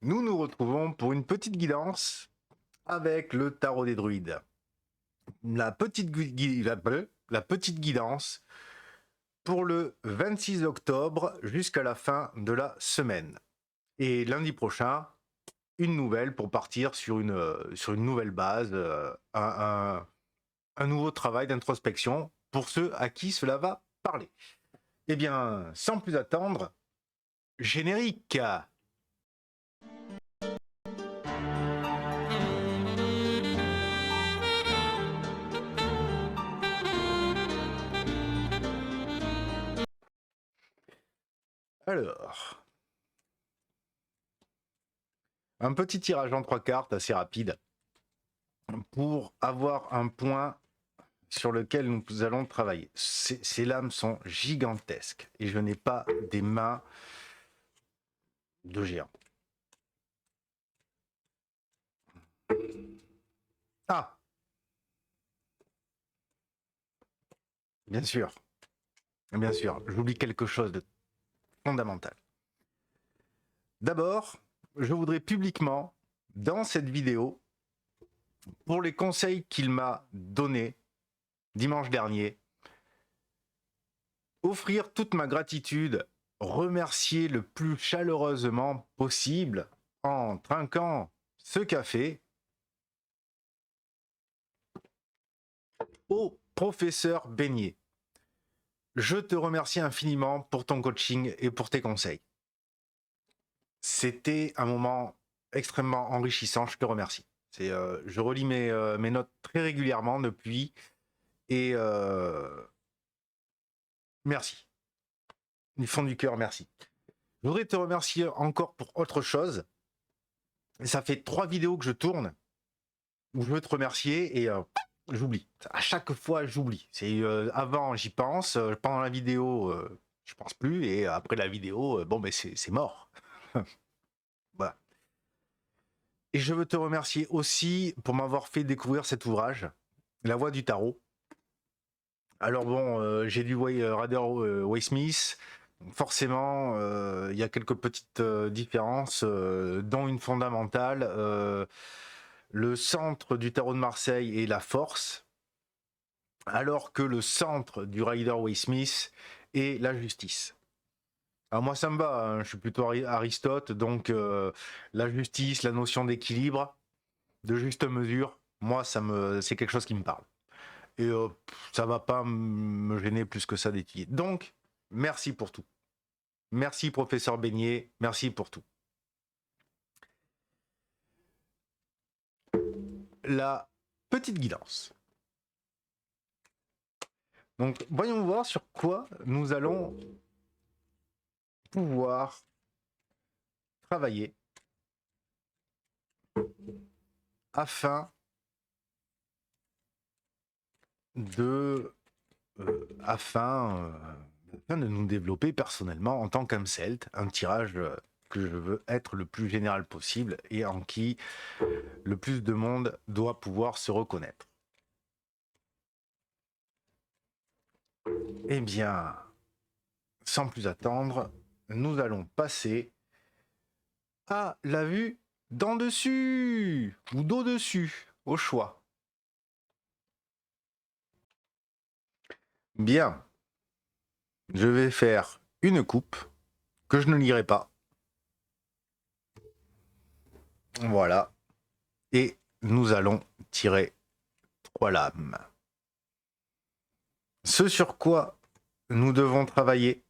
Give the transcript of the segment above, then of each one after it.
nous nous retrouvons pour une petite guidance avec le tarot des druides. La petite guidance pour le 26 octobre jusqu'à la fin de la semaine. Et lundi prochain, une nouvelle pour partir sur une nouvelle base, un nouveau travail d'introspection pour ceux à qui cela va parler. Eh bien, sans plus attendre, générique. Alors, un petit tirage en 3 cartes assez rapide pour avoir un point sur lequel nous allons travailler. Ces lames sont gigantesques et je n'ai pas des mains de géant. Ah, bien sûr, j'oublie quelque chose de fondamental. D'abord, je voudrais publiquement, dans cette vidéo, pour les conseils qu'il m'a donnés dimanche dernier, offrir toute ma gratitude, remercier le plus chaleureusement possible en trinquant ce café au professeur Beignet. Je te remercie infiniment pour ton coaching et pour tes conseils. C'était un moment extrêmement enrichissant, je te remercie. Je relis mes notes très régulièrement depuis et merci. Du fond du cœur, merci. Je voudrais te remercier encore pour autre chose. Ça fait 3 vidéos que je tourne où je veux te remercier et j'oublie. À chaque fois, j'oublie. Avant, j'y pense. Pendant la vidéo, je pense plus. Et après la vidéo, c'est mort. Voilà. Et je veux te remercier aussi pour m'avoir fait découvrir cet ouvrage, La Voix du Tarot. Alors bon, j'ai lu Rider-Waite-Smith. Forcément, il y a quelques petites différences, dont une fondamentale. Le centre du tarot de Marseille est la force, alors que le centre du Rider-Waite-Smith est la justice. Alors moi ça me va, hein, je suis plutôt Aristote, donc la justice, la notion d'équilibre, de juste mesure, moi c'est quelque chose qui me parle. Et ça va pas me gêner plus que ça d'étudier. Donc, merci pour tout. Merci professeur Beignet, merci pour tout. La petite guidance. Donc, voyons voir sur quoi nous allons pouvoir travailler afin de, afin de nous développer personnellement en tant qu'âme celte, un tirage que je veux être le plus général possible et en qui le plus de monde doit pouvoir se reconnaître. Eh bien, sans plus attendre, nous allons passer à la vue d'en dessus ou d'au-dessus, au choix. Bien, je vais faire une coupe que je ne lirai pas. Voilà. Et nous allons tirer 3 lames. Ce sur quoi nous devons travailler,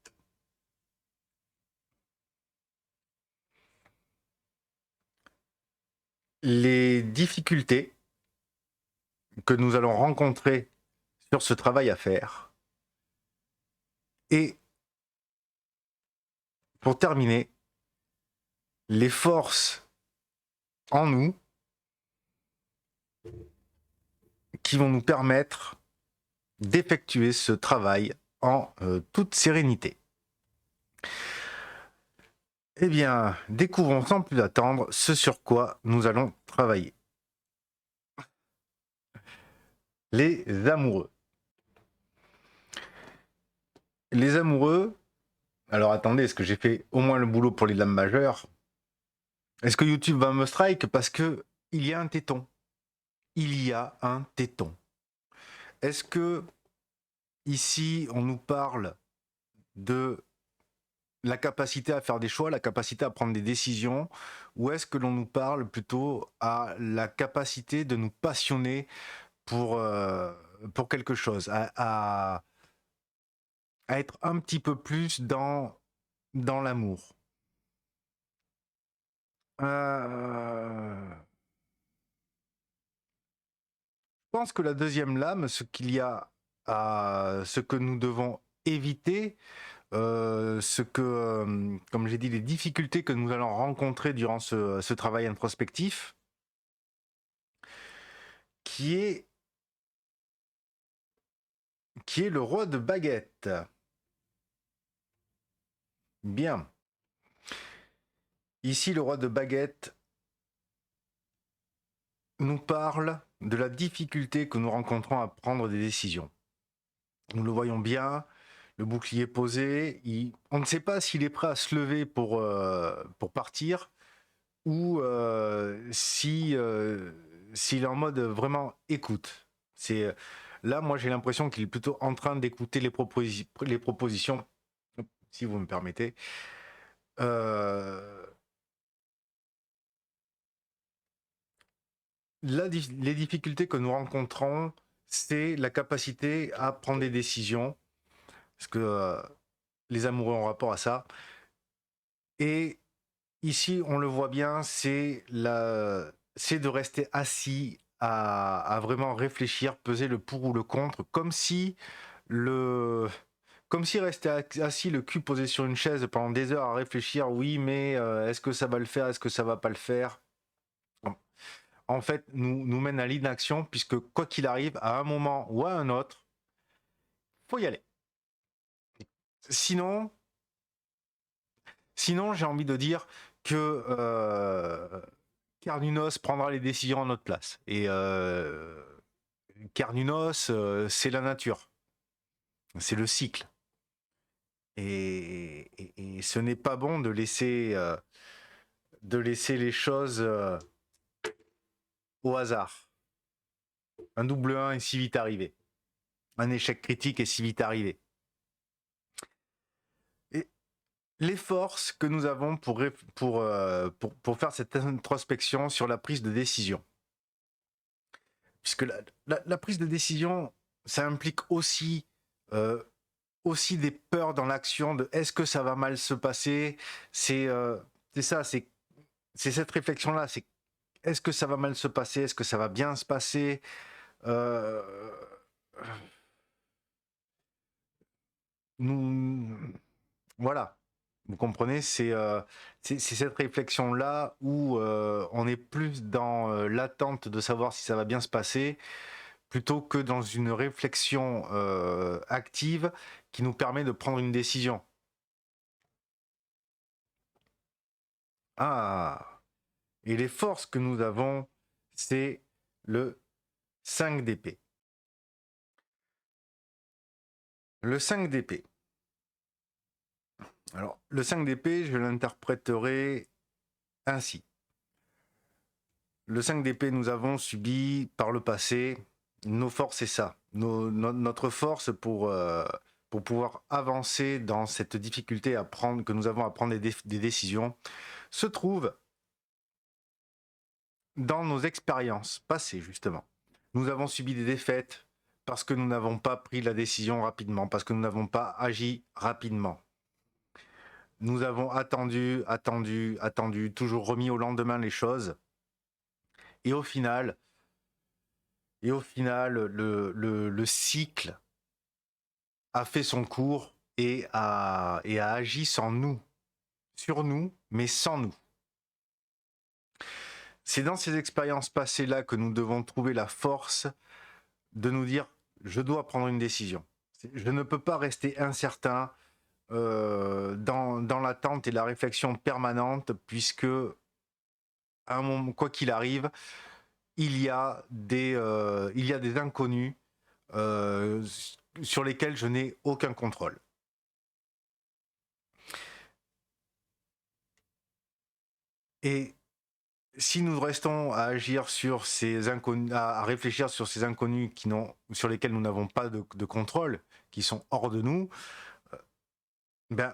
les difficultés que nous allons rencontrer sur ce travail à faire. Et pour terminer, les forces en nous qui vont nous permettre d'effectuer ce travail en toute sérénité. Eh bien, découvrons sans plus attendre ce sur quoi nous allons travailler. Les amoureux. Les amoureux, alors attendez, est-ce que j'ai fait au moins le boulot pour les lames majeures? Est-ce que YouTube va me strike? Parce que il y a un téton. Il y a un téton. Est-ce que ici on nous parle de la capacité à faire des choix, la capacité à prendre des décisions, ou est-ce que l'on nous parle plutôt à la capacité de nous passionner pour quelque chose, à être un petit peu plus dans l'amour? Je pense que la deuxième lame, ce que nous devons éviter, comme j'ai dit, les difficultés que nous allons rencontrer durant ce travail introspectif, qui est, qui est le roi de baguette. Bien. Ici, le roi de baguette nous parle de la difficulté que nous rencontrons à prendre des décisions. Nous le voyons bien, le bouclier posé, on ne sait pas s'il est prêt à se lever pour partir, ou s'il est en mode vraiment écoute. Là, moi, j'ai l'impression qu'il est plutôt en train d'écouter les propositions, si vous me permettez. Les difficultés que nous rencontrons, c'est la capacité à prendre des décisions, parce que les amoureux ont rapport à ça. Et ici, on le voit bien, c'est de rester assis à vraiment réfléchir, peser le pour ou le contre, comme si rester assis, le cul posé sur une chaise pendant des heures à réfléchir, oui, mais est-ce que ça va le faire, est-ce que ça va pas le faire, en fait, nous mène à l'inaction, puisque quoi qu'il arrive, à un moment ou à un autre, faut y aller. Sinon, j'ai envie de dire que Carnunos prendra les décisions à notre place. Et Carnunos, c'est la nature, c'est le cycle. Et ce n'est pas bon de laisser les choses au hasard. Un double 1 est si vite arrivé. Un échec critique est si vite arrivé. Et les forces que nous avons pour faire cette introspection sur la prise de décision. Puisque la prise de décision, ça implique aussi des peurs dans l'action de est-ce que ça va mal se passer. C'est ça, c'est cette réflexion-là, c'est est-ce que ça va mal se passer, est-ce que ça va bien se passer. euh, nous, voilà, vous comprenez, c'est cette réflexion-là où on est plus dans l'attente de savoir si ça va bien se passer, plutôt que dans une réflexion active qui nous permet de prendre une décision. Ah, et les forces que nous avons, c'est le 5 d'épée. Le 5 d'épée. Alors, le 5 d'épée, je l'interpréterai ainsi. Le 5 d'épée, nous avons subi par le passé, nos forces, c'est ça. Notre force pour pouvoir avancer dans cette difficulté que nous avons à prendre des décisions, se trouve dans nos expériences passées, justement. Nous avons subi des défaites parce que nous n'avons pas pris la décision rapidement, parce que nous n'avons pas agi rapidement. Nous avons attendu, toujours remis au lendemain les choses. Et au final, le cycle a fait son cours et a agi sans nous, sur nous, mais sans nous. C'est dans ces expériences passées-là que nous devons trouver la force de nous dire « je dois prendre une décision ». Je ne peux pas rester incertain dans l'attente et la réflexion permanente, puisque à un moment, quoi qu'il arrive, il y a des inconnus sur lesquels je n'ai aucun contrôle. Et si nous restons à agir sur ces inconnus, à réfléchir sur ces inconnus sur lesquels nous n'avons pas de contrôle, qui sont hors de nous, ben,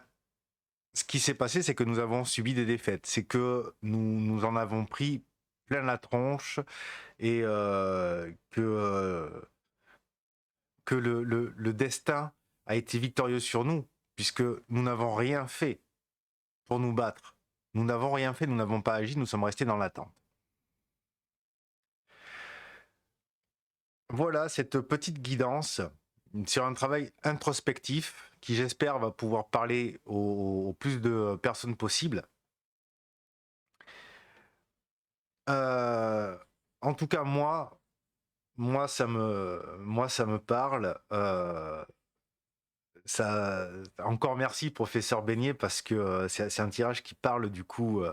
ce qui s'est passé, c'est que nous avons subi des défaites. C'est que nous en avons pris plein la tronche et que le destin a été victorieux sur nous, puisque nous n'avons rien fait pour nous battre. Nous n'avons rien fait, nous n'avons pas agi, nous sommes restés dans l'attente. Voilà cette petite guidance sur un travail introspectif qui, j'espère, va pouvoir parler au plus de personnes possible. En tout cas, moi, ça me parle. Encore merci, professeur Beignet, parce que c'est un tirage qui parle du coup,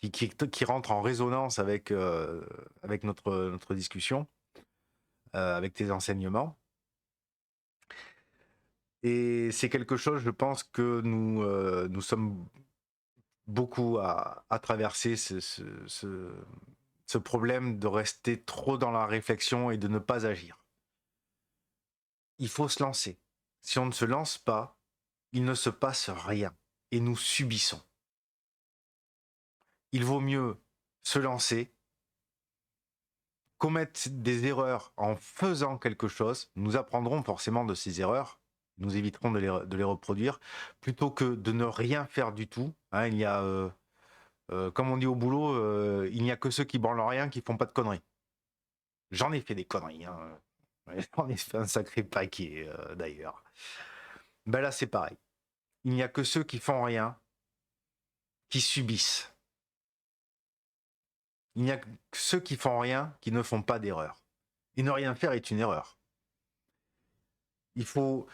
qui rentre en résonance avec notre discussion, avec tes enseignements. Et c'est quelque chose, je pense, que nous sommes beaucoup à traverser ce problème de rester trop dans la réflexion et de ne pas agir. Il faut se lancer. Si on ne se lance pas, il ne se passe rien et nous subissons. Il vaut mieux se lancer, commettre des erreurs en faisant quelque chose. Nous apprendrons forcément de ces erreurs, nous éviterons de les reproduire, plutôt que de ne rien faire du tout. Hein, il y a, comme on dit au boulot, il n'y a que ceux qui branlent rien qui font pas de conneries. J'en ai fait des conneries, hein. J'en ai fait un sacré paquet d'ailleurs. Ben là c'est pareil. Il n'y a que ceux qui font rien qui subissent. Il n'y a que ceux qui font rien qui ne font pas d'erreur. Et ne rien faire est une erreur. Nous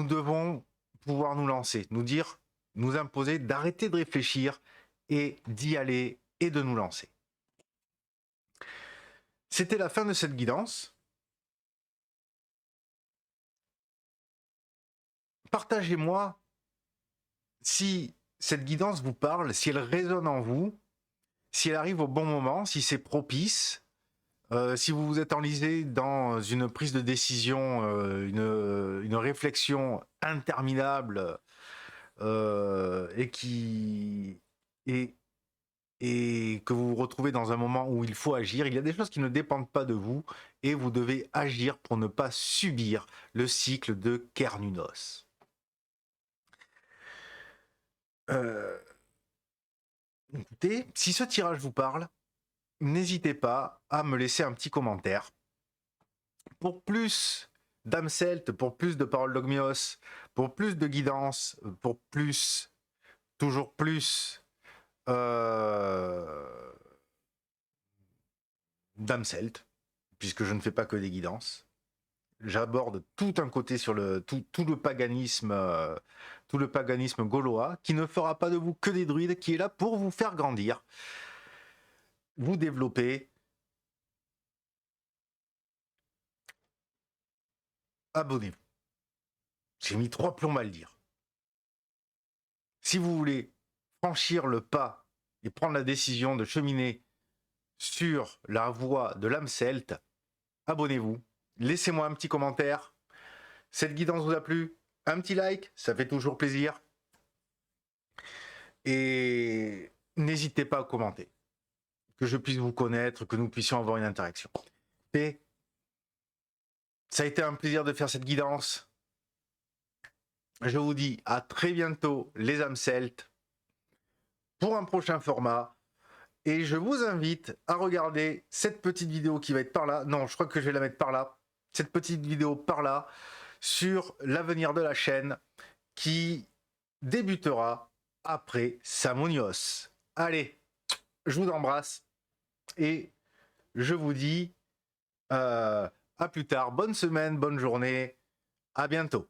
devons pouvoir nous lancer, nous dire, nous imposer d'arrêter de réfléchir et d'y aller et de nous lancer. C'était la fin de cette guidance. Partagez-moi si cette guidance vous parle, si elle résonne en vous, si elle arrive au bon moment, si c'est propice, si vous vous êtes enlisé dans une prise de décision, une réflexion interminable et que vous vous retrouvez dans un moment où il faut agir, il y a des choses qui ne dépendent pas de vous et vous devez agir pour ne pas subir le cycle de Cernunnos. Écoutez, si ce tirage vous parle, n'hésitez pas à me laisser un petit commentaire. Pour plus d'Amselt, pour plus de paroles d'Ogmios, pour plus de guidance, pour plus, toujours plus d'Amselt, puisque je ne fais pas que des guidances. J'aborde tout un côté sur tout le paganisme gaulois, qui ne fera pas de vous que des druides, qui est là pour vous faire grandir, vous développer. Abonnez-vous. J'ai mis 3 plombs à le dire. Si vous voulez franchir le pas et prendre la décision de cheminer sur la voie de l'âme celte, abonnez-vous. Laissez-moi un petit commentaire. Cette guidance vous a plu? Un petit like, ça fait toujours plaisir. Et n'hésitez pas à commenter. Que je puisse vous connaître, que nous puissions avoir une interaction. Et ça a été un plaisir de faire cette guidance. Je vous dis à très bientôt, les âmes celtes, pour un prochain format. Et je vous invite à regarder cette petite vidéo qui va être par là. Non, je crois que je vais la mettre par là. Cette petite vidéo par là sur l'avenir de la chaîne qui débutera après Samonios. Allez, je vous embrasse et je vous dis à plus tard. Bonne semaine, bonne journée. À bientôt.